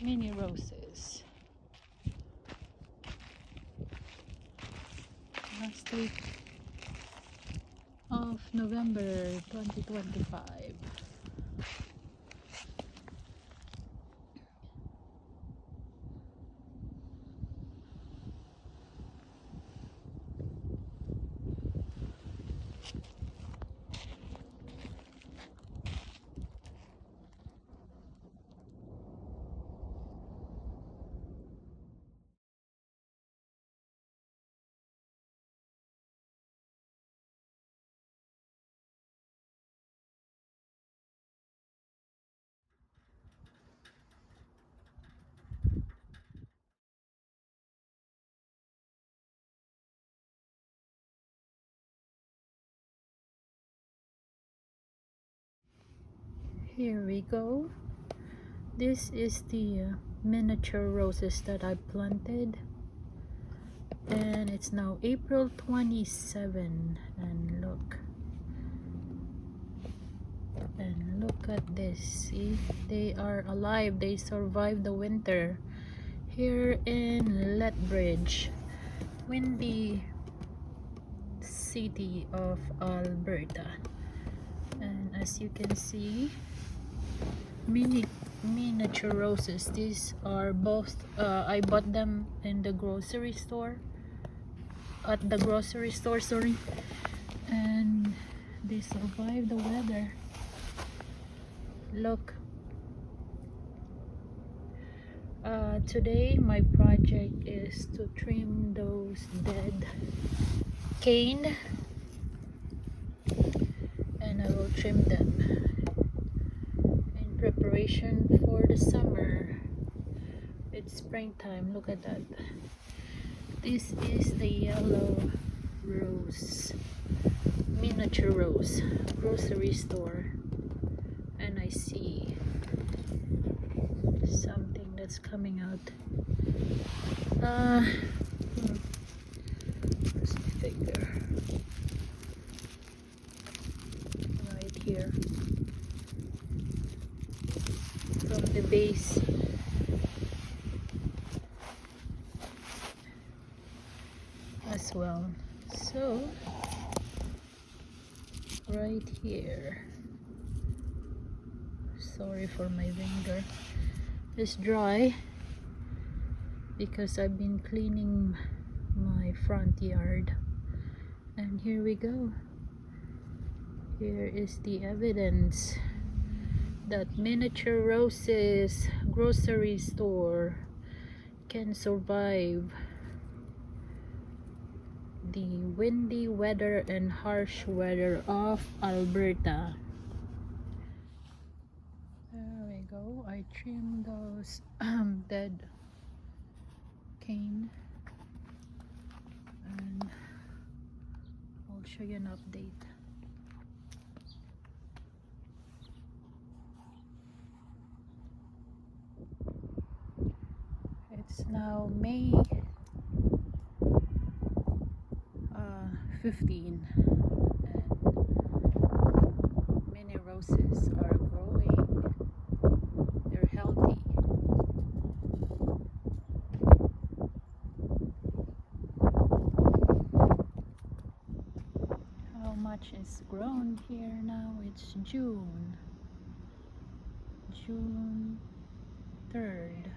Mini roses. Last week of November 2025. Here we go. This is the miniature roses that I planted, and it's now April 27, and look at this. See, they are alive. They survived the winter here in Lethbridge, windy city of Alberta. And as you can see, miniature roses. These are both I bought them in the grocery store, sorry, and they survived the weather. Look, today my project is to trim those dead cane, and I will trim them in preparation for the summer. It's springtime. Look at that. This is the yellow rose, miniature rose, grocery store, and I see something that's coming out. Where's my finger? Right here, from the base. As well, so right here, sorry for my finger, it's dry because I've been cleaning my front yard. And here we go. Here is the evidence that miniature roses grocery store can survive the windy weather and harsh weather of Alberta. There we go. I trimmed those dead cane, and I'll show you an update. It's now May 15, and many roses are growing. They're healthy. How much is grown here now? It's June 3rd.